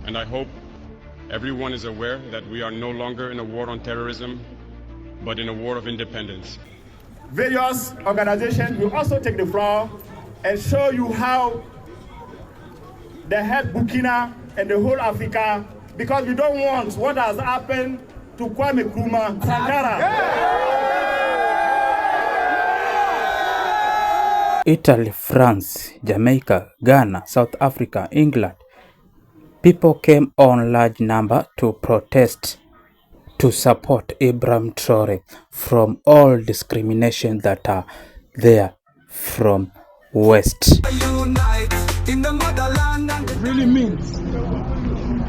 And I hope everyone is aware that we are no longer in a war on terrorism, but in a war of independence. Various organizations will also take the floor and show you how they help Burkina and the whole Africa, because we don't want what has happened to Kwame Nkrumah, Sankara. Italy, France, Jamaica, Ghana, South Africa, England. People came on large number to protest to support Ibrahim Traoré from all discrimination that are there from West. It really means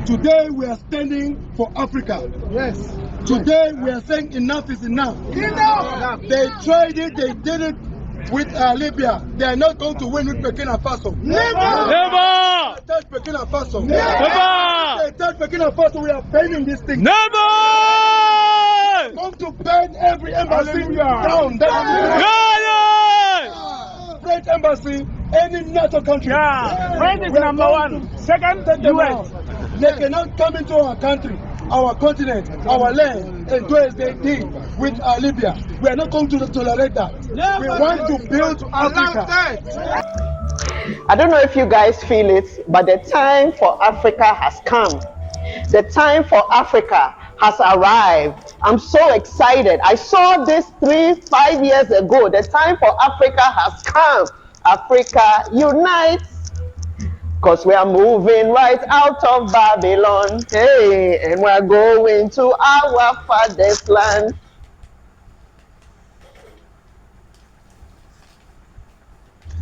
today we are standing for Africa. Yes. Today we are saying enough is enough. Enough. They tried it, they did it with Libya. They are not going to win with Burkina Faso. Never! Never! They touch Burkina Faso. Never! They touch Burkina Faso, we are burning this thing. Never! Going to burn every embassy down. French embassy, any NATO country. Yeah. France is number one. Second, US. They cannot come into our country, our continent, our land, and do as they did with Libya. We are not going to tolerate that. We want to build Africa. I don't know if you guys feel it, but the time for Africa has come. The time for Africa has arrived. I'm so excited. I saw this 5 years ago. The time for Africa has come. Africa unite. Because we are moving right out of Babylon. Hey, and we're going to our father's land.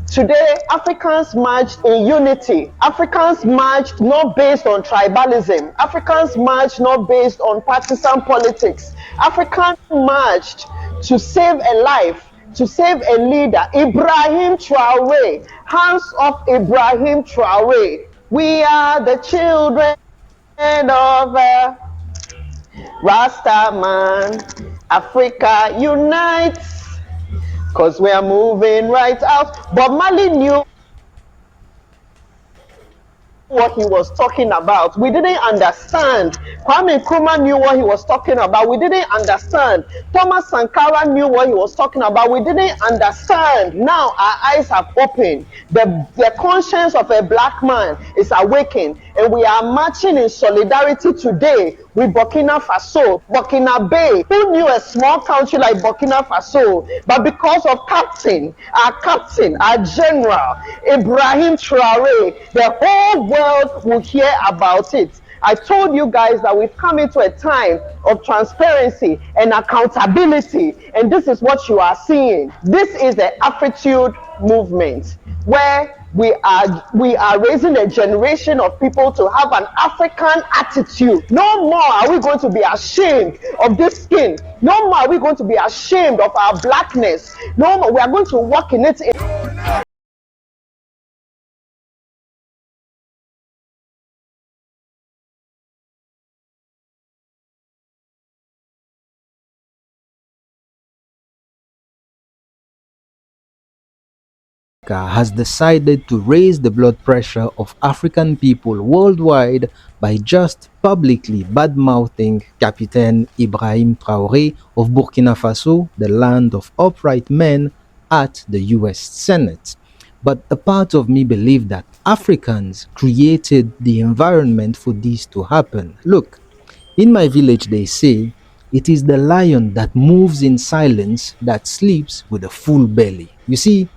Today, Africans marched in unity. Africans marched not based on tribalism. Africans marched not based on partisan politics. Africans marched to save a life, to save a leader, Ibrahim Traoré. Hands off Ibrahim Traoré. We are the children of Rasta man. Africa unites. Because we are moving right out. But Mali knew what he was talking about. We didn't understand. Kwame Nkrumah knew what he was talking about. We didn't understand. Thomas Sankara knew what he was talking about. We didn't understand. Now our eyes have opened. The conscience of a black man is awakened. And we are marching in solidarity today with Burkina Faso, Burkina Bay. Who knew a small country like Burkina Faso? But because of our captain, our general, Ibrahim Traoré, the whole world will hear about it. I told you guys that we've come into a time of transparency and accountability, and this is what you are seeing. This is the Afritude movement, where we are raising a generation of people to have an African attitude. No more are we going to be ashamed of this skin. No more are we going to be ashamed of our blackness. No more. We are going to walk in it. Has decided to raise the blood pressure of African people worldwide by just publicly bad-mouthing Captain Ibrahim Traoré of Burkina Faso, the land of upright men, at the US Senate. But a part of me believes that Africans created the environment for this to happen. Look, in my village they say, it is the lion that moves in silence that sleeps with a full belly. You see,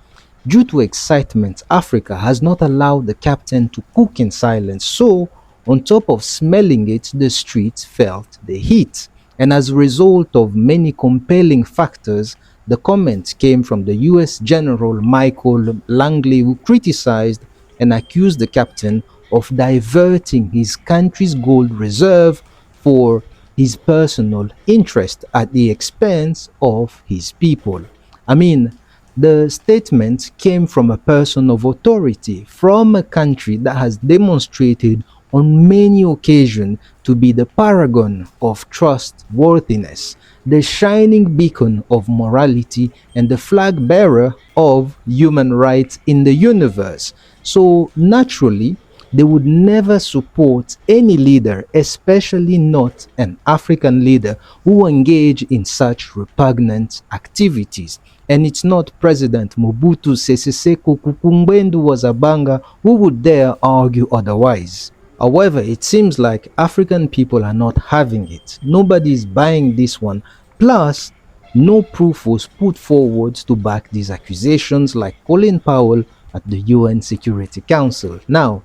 due to excitement, Africa has not allowed the captain to cook in silence, so on top of smelling it, the streets felt the heat. And as a result of many compelling factors, the comment came from the US General Michael Langley, who criticized and accused the captain of diverting his country's gold reserve for his personal interest at the expense of his people. I mean, the statement came from a person of authority, from a country that has demonstrated on many occasions to be the paragon of trustworthiness, the shining beacon of morality, and the flag bearer of human rights in the universe. So naturally, they would never support any leader, especially not an African leader, who engage in such repugnant activities. And it's not President Mobutu Sese Seko Kukumbwendu Wazabanga who would dare argue otherwise. However, it seems like African people are not having it. Nobody is buying this one. Plus, no proof was put forward to back these accusations, like Colin Powell at the UN Security Council. Now,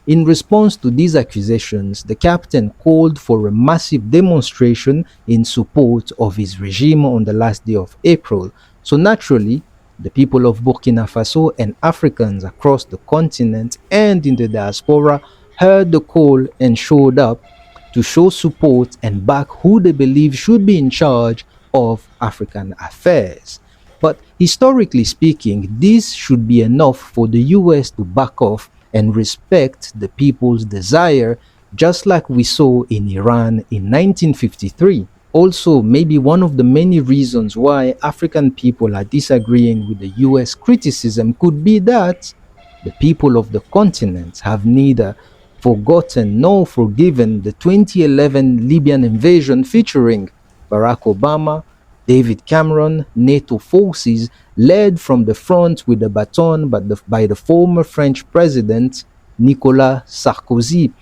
in response to these accusations, the captain called for a massive demonstration in support of his regime on the last day of April. So naturally, the people of Burkina Faso and Africans across the continent and in the diaspora heard the call and showed up to show support and back who they believe should be in charge of African affairs. But historically speaking, this should be enough for the US to back off and respect the people's desire, just like we saw in Iran in 1953. Also, maybe one of the many reasons why African people are disagreeing with the US criticism could be that the people of the continent have neither forgotten nor forgiven the 2011 Libyan invasion featuring Barack Obama, David Cameron, NATO forces led from the front with a baton by the former French president Nicolas Sarkozy,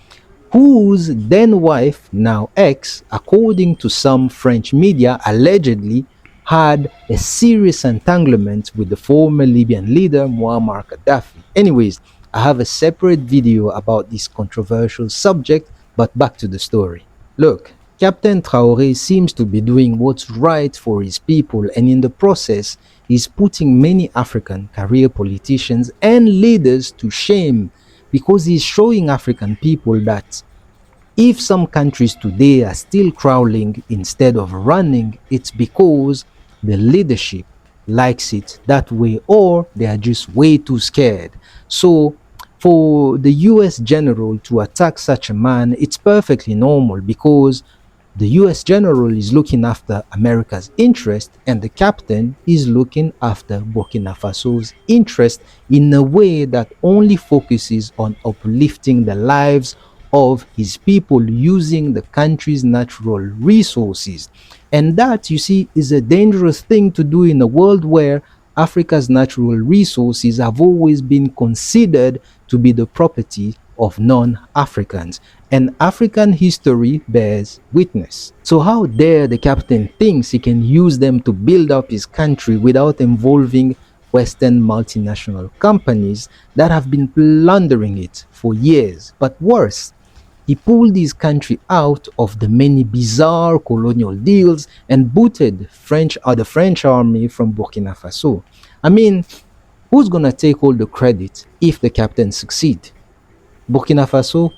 whose then wife, now ex, according to some French media, allegedly had a serious entanglement with the former Libyan leader Muammar Gaddafi. Anyways, I have a separate video about this controversial subject, but back to the story. Look, Captain Traoré seems to be doing what's right for his people, and in the process, he's putting many African career politicians and leaders to shame, because he's showing African people that if some countries today are still crawling instead of running, it's because the leadership likes it that way, or they are just way too scared. So for the US general to attack such a man, it's perfectly normal, because the US general is looking after America's interest and the captain is looking after Burkina Faso's interest in a way that only focuses on uplifting the lives of his people using the country's natural resources. And that, you see, is a dangerous thing to do in a world where Africa's natural resources have always been considered to be the property of non-Africans, and African history bears witness. So how dare the captain thinks he can use them to build up his country without involving Western multinational companies that have been plundering it for years? But worse, he pulled his country out of the many bizarre colonial deals and booted the French army from Burkina Faso. I mean, who's gonna take all the credit if the captain succeeds? Burkina Faso?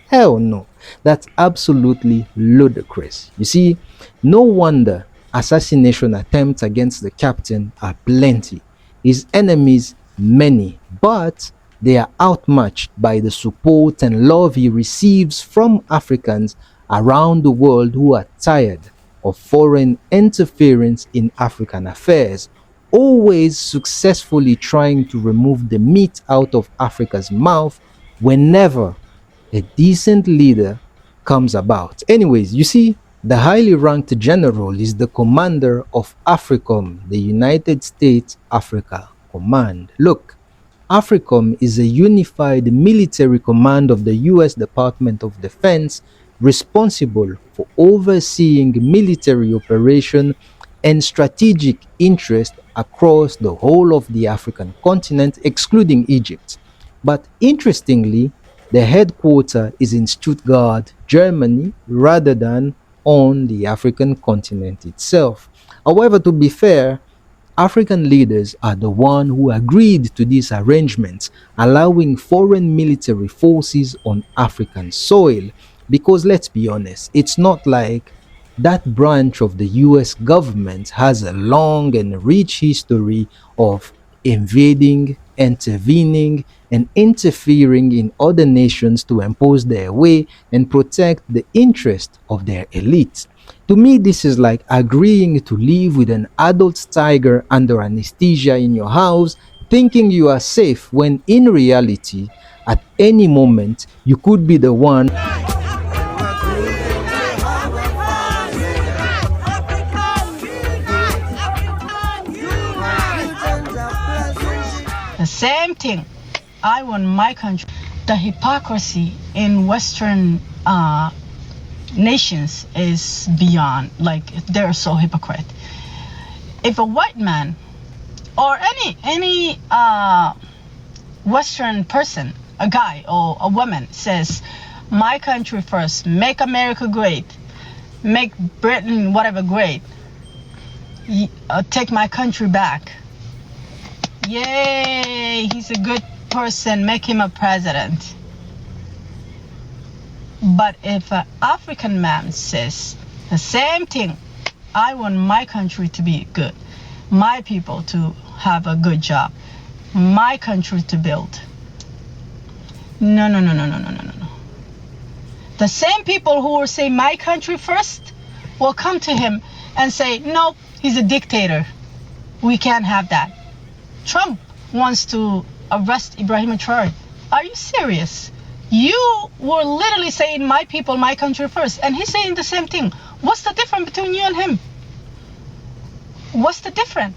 Hell no. That's absolutely ludicrous. You see, no wonder assassination attempts against the captain are plenty. His enemies many, but they are outmatched by the support and love he receives from Africans around the world who are tired of foreign interference in African affairs, always successfully trying to remove the meat out of Africa's mouth whenever a decent leader comes about. Anyways, you see, the highly ranked general is the commander of AFRICOM, the United States Africa Command. Look, AFRICOM is a unified military command of the US Department of Defense, responsible for overseeing military operation and strategic interest across the whole of the African continent, excluding Egypt. But interestingly, the headquarters is in Stuttgart, Germany, rather than on the African continent itself. However, to be fair, African leaders are the ones who agreed to these arrangements, allowing foreign military forces on African soil. Because let's be honest, it's not like that branch of the US government has a long and rich history of invading, intervening, and interfering in other nations to impose their way and protect the interest of their elites. To me, this is like agreeing to live with an adult tiger under anesthesia in your house, thinking you are safe when in reality, At any moment, you could be the one. The same thing. I want my country. The hypocrisy in Western nations is beyond. Like, they're so hypocrite. If a white man or any Western person, a guy or a woman, says, "My country first, make America great, make Britain whatever great, take my country back," yay, he's a good person, make him a president. But if an African man says the same thing, "I want my country to be good, my people to have a good job, my country to build," no. The same people who will say "my country first" will come to him and say, "No, he's a dictator, we can't have that." Trump wants to arrest Ibrahim Traoré. Are you serious? You were literally saying "my people, my country first," and he's saying the same thing. What's the difference between you and him? What's the difference?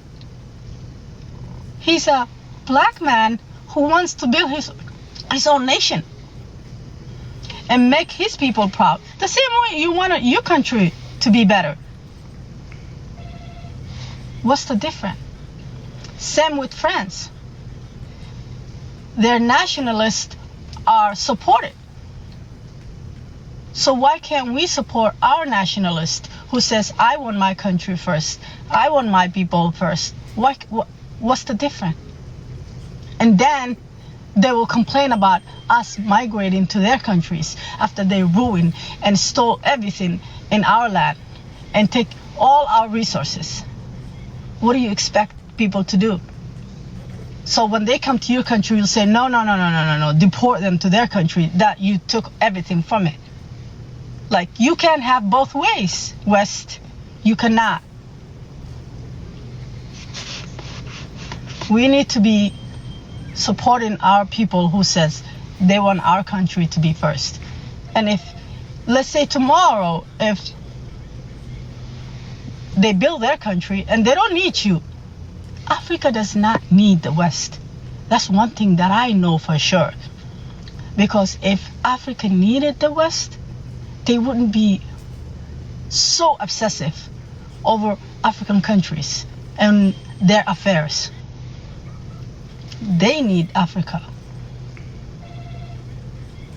He's a black man who wants to build his own nation and make his people proud. The same way you want your country to be better. What's the difference? Same with France. Their nationalists are supported. So why can't we support our nationalist who says, "I want my country first, I want my people first"? What's the difference? And then they will complain about us migrating to their countries after they ruined and stole everything in our land and take all our resources. What do you expect people to do? So when they come to your country, you'll say, no, deport them to their country, that you took everything from it. Like, you can't have both ways, West. You cannot. We need to be supporting our people who says they want our country to be first. And if, let's say tomorrow, if they build their country and they don't need you, Africa does not need the West. That's one thing that I know for sure. Because if Africa needed the West, they wouldn't be so obsessive over African countries and their affairs. They need Africa.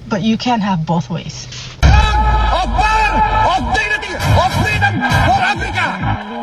But you can't have both ways. Of power, of dignity, of freedom for Africa.